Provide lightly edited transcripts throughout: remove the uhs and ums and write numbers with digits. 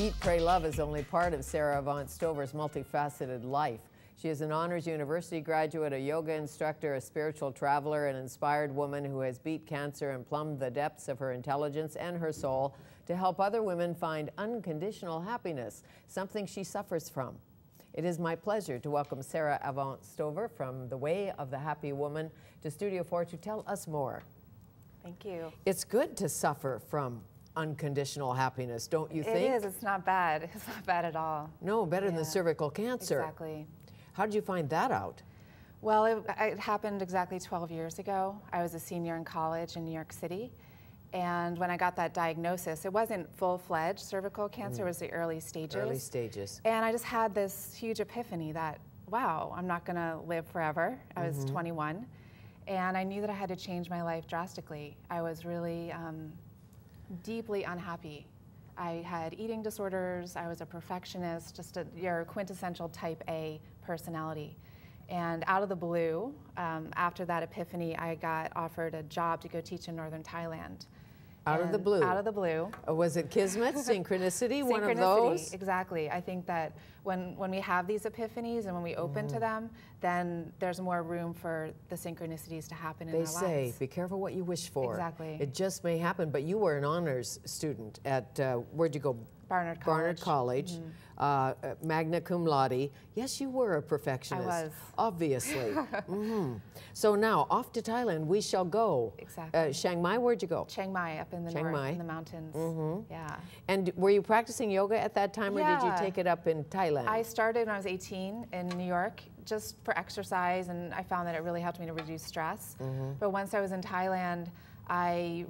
Eat, Pray, Love is only part of Sara Avant Stover's multifaceted life. She is an honors university graduate, a yoga instructor, a spiritual traveler, an inspired woman who has beat cancer and plumbed the depths of her intelligence and her soul to help other women find unconditional happiness, something she suffers from. It is my pleasure to welcome Sara Avant Stover from The Way of the Happy Woman to Studio 4 to tell us more. Thank you. It's good to suffer from unconditional happiness, don't you think? It is. It's not bad. It's not bad at all. No, better than cervical cancer. Exactly. How did you find that out? Well, it happened exactly 12 years ago. I was a senior in college in New York City. And when I got that diagnosis, it wasn't full-fledged cervical cancer, it was the early stages. Early stages. And I just had this huge epiphany that, wow, I'm not gonna live forever. I was 21. And I knew that I had to change my life drastically. I was really deeply unhappy. I had eating disorders, I was a perfectionist, just your quintessential type A personality. And out of the blue, after that epiphany, I got offered a job to go teach in northern Thailand. Out of the blue? Out of the blue. Was it kismet, synchronicity, one of Synchronicity, those? exactly. I think that when we have these epiphanies and when we open to them, then there's more room for the synchronicities to happen in our lives. They say, be careful what you wish for. Exactly. It just may happen, but you were an honors student at, where'd you go? Barnard College. Barnard College, magna cum laude. Yes, you were a perfectionist. I was. Obviously. So now, off to Thailand we shall go. Exactly. Chiang Mai, where'd you go? Chiang Mai, up in the Chiang north, Mai. in the mountains. Yeah. And were you practicing yoga at that time, or did you take it up in Thailand? I started when I was 18 in New York, just for exercise, and I found that it really helped me to reduce stress. But once I was in Thailand, I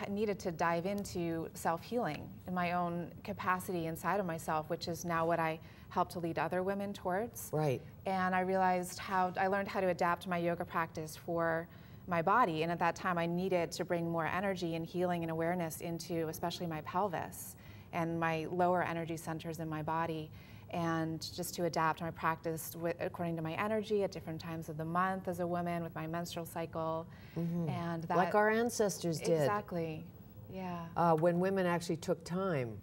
needed to dive into self-healing in my own capacity inside of myself, which is now what I help to lead other women towards. Right. And I realized I learned how to adapt my yoga practice for my body. And at that time, I needed to bring more energy and healing and awareness into especially my pelvis and my lower energy centers in my body. And just to adapt my practice according to my energy at different times of the month as a woman with my menstrual cycle. And that, like our ancestors did. Exactly, yeah. When women actually took time.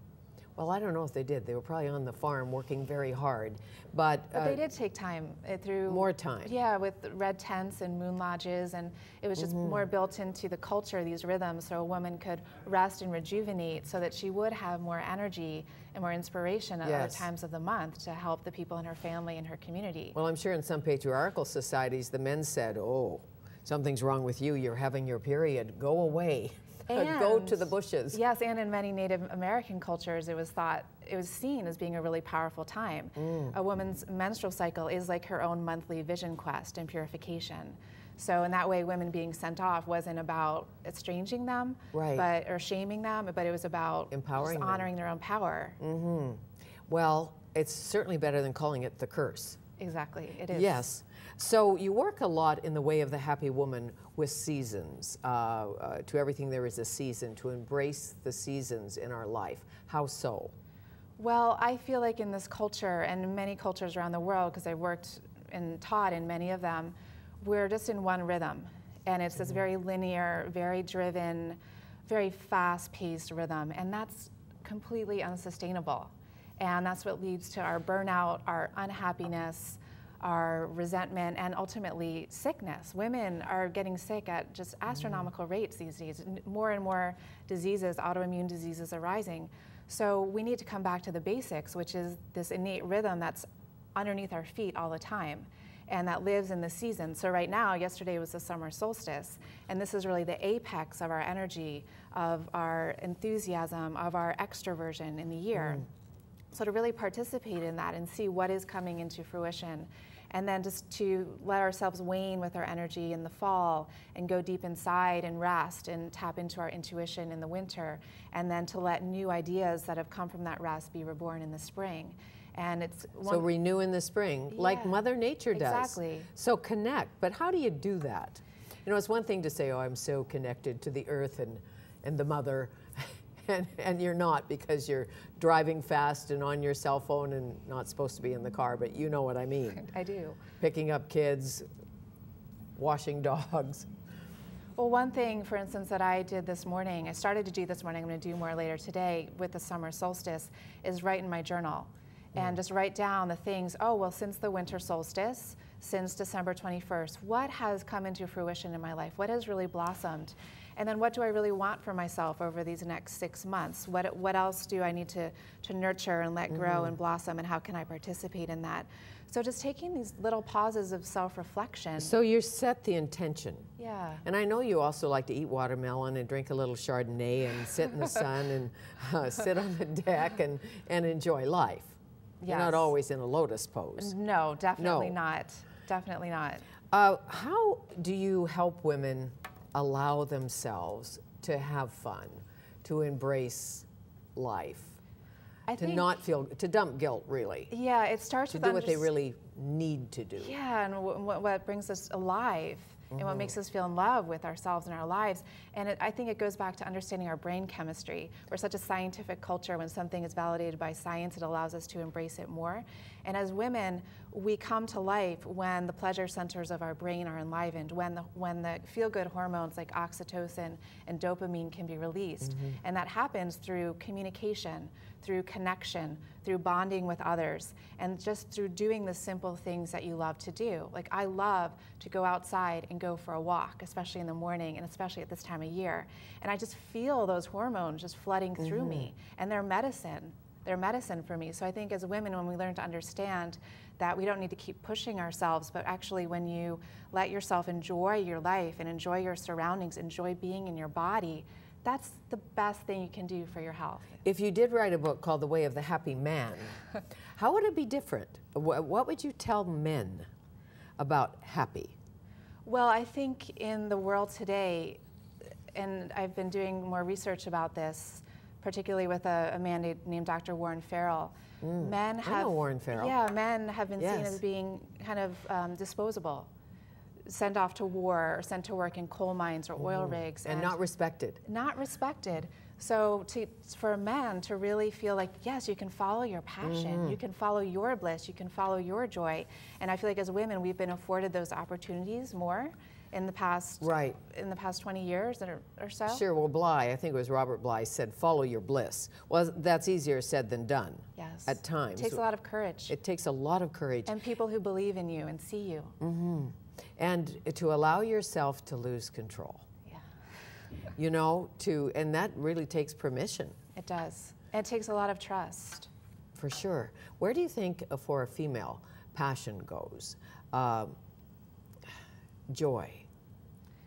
Well, I don't know if they did. They were probably on the farm working very hard. But they did take time through... More time. Yeah, with red tents and moon lodges, and it was just more built into the culture, these rhythms, so a woman could rest and rejuvenate so that she would have more energy and more inspiration at other times of the month to help the people in her family and her community. Well, I'm sure in some patriarchal societies, the men said, oh, something's wrong with you, you're having your period, go away. And, go to the bushes. Yes, and in many Native American cultures, it was seen as being a really powerful time. A woman's menstrual cycle is like her own monthly vision quest and purification. So in that way, women being sent off wasn't about estranging them, or shaming them, but it was about empowering just honoring their own power. Well, it's certainly better than calling it the curse. Exactly, it is. Yes. So you work a lot in The Way of the Happy Woman with seasons. To everything there is a season, to embrace the seasons in our life. How so? Well, I feel like in this culture and in many cultures around the world, because I've worked and taught in many of them, we're just in one rhythm. And it's this very linear, very driven, very fast-paced rhythm. And that's completely unsustainable. And that's what leads to our burnout, our unhappiness, our resentment, and ultimately sickness. Women are getting sick at just astronomical rates these days. More and more diseases, autoimmune diseases are rising. So we need to come back to the basics, which is this innate rhythm that's underneath our feet all the time and that lives in the season. So right now, yesterday was the summer solstice, and this is really the apex of our energy, of our enthusiasm, of our extroversion in the year. So to really participate in that and see what is coming into fruition, and then just to let ourselves wane with our energy in the fall and go deep inside and rest and tap into our intuition in the winter, and then to let new ideas that have come from that rest be reborn in the spring. And it's so renew in the spring, like Mother Nature does. Exactly. So connect, but how do you do that? You know, it's one thing to say, oh, I'm so connected to the earth and the mother, and you're not, because you're driving fast and on your cell phone and not supposed to be in the car, but you know what I mean. I do. Picking up kids, washing dogs. Well, one thing, for instance, that I did this morning, I started to do this morning, I'm going to do more later today with the summer solstice, is write in my journal. And just write down the things, oh, well, since the winter solstice, since December 21st, what has come into fruition in my life? What has really blossomed? And then what do I really want for myself over these next 6 months? What else do I need to nurture and let grow and blossom, and how can I participate in that? So just taking these little pauses of self-reflection. So you set the intention. Yeah. And I know you also like to eat watermelon and drink a little Chardonnay and sit in the sun and sit on the deck and enjoy life. Yes. You're not always in a lotus pose. No, definitely not. Definitely not. How do you help women allow themselves to have fun, to embrace life, to dump guilt, really? Yeah, it starts to with do what they really need to do. Yeah, and what brings us alive. And what makes us feel in love with ourselves and our lives. And I think it goes back to understanding our brain chemistry. We're such a scientific culture. When something is validated by science, it allows us to embrace it more. And as women, we come to life when the pleasure centers of our brain are enlivened, when the feel-good hormones like oxytocin and dopamine can be released. And that happens through communication, through connection, through bonding with others, and just through doing the simple things that you love to do. Like, I love to go outside and go for a walk, especially in the morning and especially at this time of year. And I just feel those hormones just flooding through me, and they're medicine. They're medicine for me. So I think as women, when we learn to understand that we don't need to keep pushing ourselves, but actually when you let yourself enjoy your life and enjoy your surroundings, enjoy being in your body, that's the best thing you can do for your health. If you did write a book called The Way of the Happy Man, how would it be different? What would you tell men about happy? Well, I think in the world today, and I've been doing more research about this, particularly with a man named Dr. Warren Farrell. Men have, I know Warren Farrell. Yeah, men have been seen as being kind of disposable, sent off to war or sent to work in coal mines or oil rigs. And not respected. Not respected. So for a man to really feel like, yes, you can follow your passion, you can follow your bliss, you can follow your joy. And I feel like as women, we've been afforded those opportunities more in the past, in the past 20 years or so. Sure. Well, Bly, I think it was Robert Bly, said, "Follow your bliss." Well, that's easier said than done. Yes. At times. It takes a lot of courage. It takes a lot of courage. And people who believe in you and see you. And to allow yourself to lose control. Yeah. You know, and that really takes permission. It does. It takes a lot of trust. For sure. Where do you think, for a female, passion goes? Joy.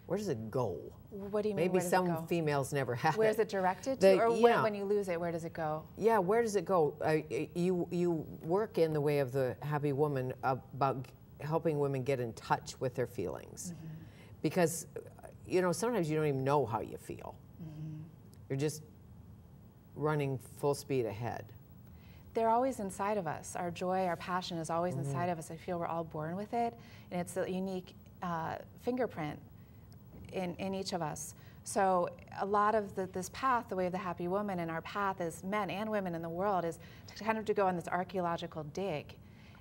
Where does it go? What do you mean? Maybe some females never have Where it. is it directed to? Or when you lose it, where does it go? Yeah, where does it go? You work in The Way of the Happy Woman about helping women get in touch with their feelings. Because, you know, sometimes you don't even know how you feel. You're just running full speed ahead. They're always inside of us. Our joy, our passion is always inside of us. I feel we're all born with it, and it's a unique fingerprint in each of us. So a lot of this path, the Way of the Happy Woman, and our path as men and women in the world is to kind of to go on this archaeological dig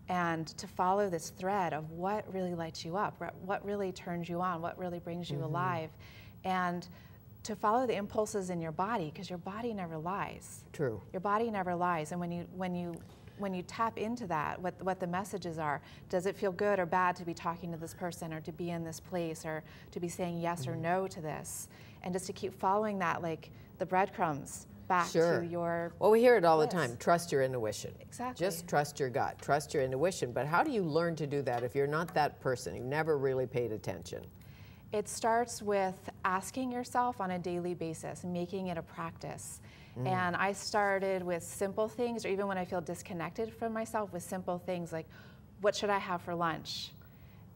and to follow this thread of what really lights you up, what really turns you on, what really brings you alive, and to follow the impulses in your body, because your body never lies. True. Your body never lies, and when you tap into that, what the messages are, does it feel good or bad to be talking to this person, or to be in this place, or to be saying yes or no to this, and just to keep following that, like the breadcrumbs back to your Well, we hear it all bliss. The time. Trust your intuition. Exactly. Just trust your gut. Trust your intuition. But how do you learn to do that if you're not that person? You've never really paid attention. It starts with asking yourself on a daily basis, making it a practice. And I started with simple things, or even when I feel disconnected from myself, with simple things like, what should I have for lunch?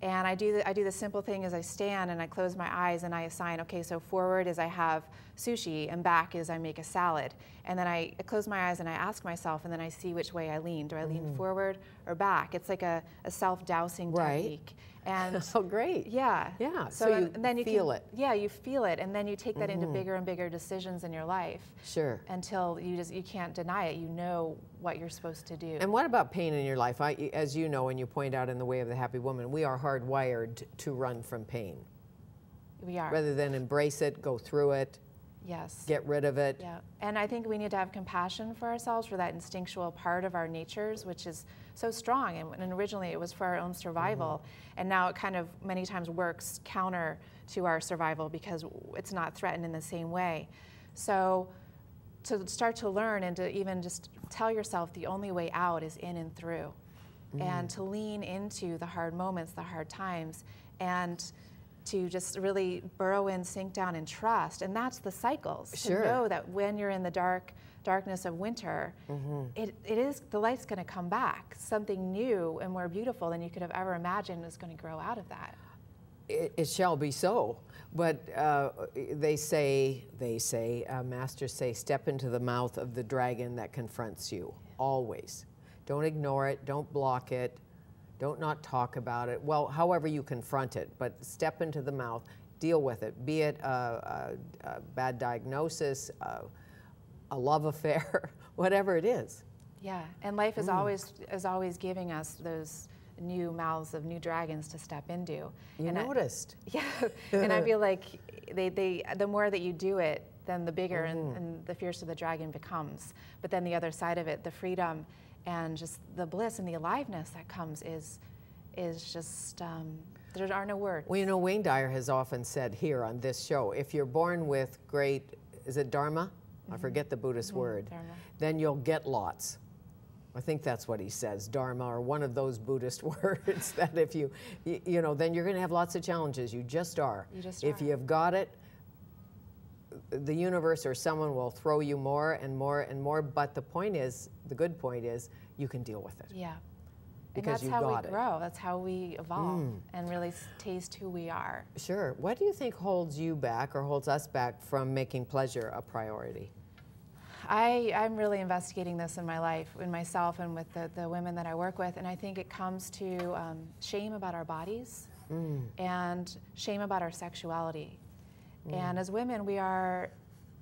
And I do the simple thing as I stand and I close my eyes and I assign, okay, so forward is I have sushi and back is I make a salad. And then I close my eyes and I ask myself, and then I see which way I lean. Do I lean forward or back? It's like a self-dousing technique. And oh, great. Yeah. Yeah. So you and then you feel it. Yeah, you feel it, and then you take that into bigger and bigger decisions in your life. Sure. Until you can't deny it. You know what you're supposed to do. And what about pain in your life? As you know, and you point out in The Way of the Happy Woman, we are hardwired to run from pain. We are. Rather than embrace it, go through it, yes, get rid of it. Yeah, and I think we need to have compassion for ourselves, for that instinctual part of our natures, which is so strong. And originally it was for our own survival, and now it kind of many times works counter to our survival because it's not threatened in the same way. So to start to learn and to even just tell yourself the only way out is in and through, and to lean into the hard moments, the hard times, and to just really burrow in, sink down, and trust. And that's the cycles. Sure. To know that when you're in the darkness of winter, it is, the light's going to come back. Something new and more beautiful than you could have ever imagined is going to grow out of that. It shall be so. But they say, masters say, step into the mouth of the dragon that confronts you, always. Don't ignore it, don't block it, don't not talk about it. Well, however you confront it, but step into the mouth, deal with it, be it a bad diagnosis, a love affair, whatever it is. Yeah, and life is always giving us those new mouths of new dragons to step into. You noticed. Yeah, and I feel like the more that you do it, then the bigger and the fiercer the dragon becomes. But then the other side of it, the freedom and just the bliss and the aliveness that comes is just, there are no words. Well, you know, Wayne Dyer has often said here on this show, if you're born with great, is it dharma? I forget the Buddhist word. Dharma. Then you'll get lots. I think that's what he says, dharma, or one of those Buddhist words, that if you know, then you're going to have lots of challenges. You just are. You just If are. you've got it, the universe or someone will throw you more and more and more, but the point is, the good point is, you can deal with it. Yeah. Because and you that's how got we it. grow. That's how we evolve and really taste who we are. Sure. What do you think holds you back or holds us back from making pleasure a priority? I'm really investigating this in my life, in myself and with the women that I work with, and I think it comes to shame about our bodies and shame about our sexuality. And as women,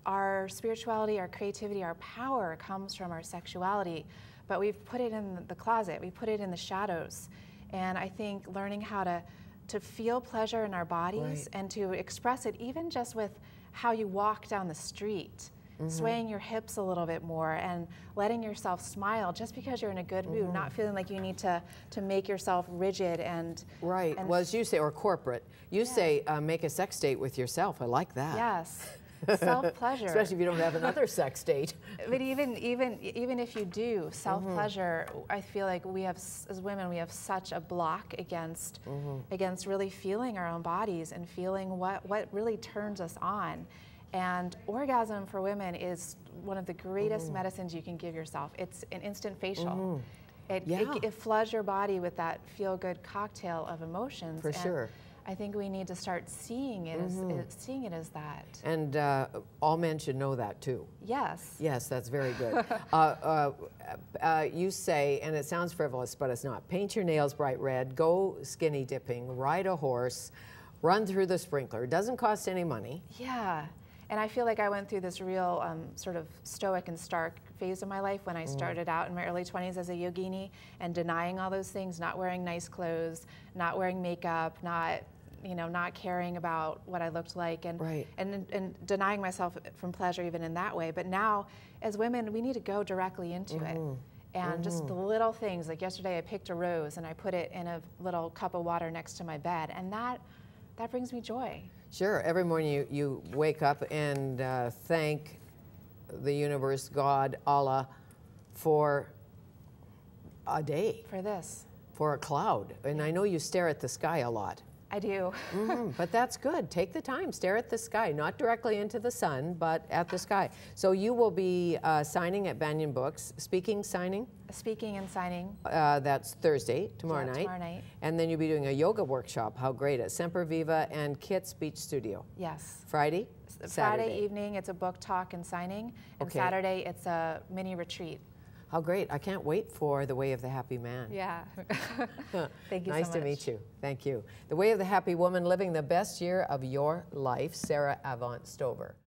our spirituality, our creativity, our power comes from our sexuality, but we've put it in the closet, we put it in the shadows. And I think learning how to feel pleasure in our bodies and to express it even just with how you walk down the street, swaying your hips a little bit more and letting yourself smile just because you're in a good mood, not feeling like you need to make yourself rigid and... Right. Well, as you say, or corporate, you say make a sex date with yourself. I like that. Yes. Self-pleasure. Especially if you don't have another sex date. But even if you do, self-pleasure, I feel like we have, as women, we have such a block against really feeling our own bodies and feeling what really turns us on. And orgasm for women is one of the greatest medicines you can give yourself. It's an instant facial. It floods your body with that feel-good cocktail of emotions. For sure. I think we need to start seeing it as that. And all men should know that too. Yes. Yes, that's very good. You say, and it sounds frivolous, but it's not, paint your nails bright red, go skinny dipping, ride a horse, run through the sprinkler. It doesn't cost any money. Yeah. And I feel like I went through this real sort of stoic and stark phase of my life when I started out in my early 20s as a yogini and denying all those things, not wearing nice clothes, not wearing makeup, not caring about what I looked like, and denying myself from pleasure even in that way. But now, as women, we need to go directly into it. And just the little things, like yesterday I picked a rose and I put it in a little cup of water next to my bed, and that brings me joy. Sure. Every morning you wake up and thank the universe, God, Allah, for a day. For this. For a cloud. And I know you stare at the sky a lot. I do. But that's good. Take the time. Stare at the sky, not directly into the sun, but at the sky. So you will be signing at Banyan Books, speaking, signing? Speaking and signing. That's Thursday, tomorrow night. Tomorrow night. And then you'll be doing a yoga workshop. How great. At Semper Viva and Kit's Beach Studio. Yes. Friday? Friday evening, it's a book talk and signing. And Saturday, it's a mini retreat. How great. I can't wait for The Way of the Happy Man. Yeah. Thank you so much. Nice to meet you. Thank you. The Way of the Happy Woman, living the best year of your life, Sara Avant Stover.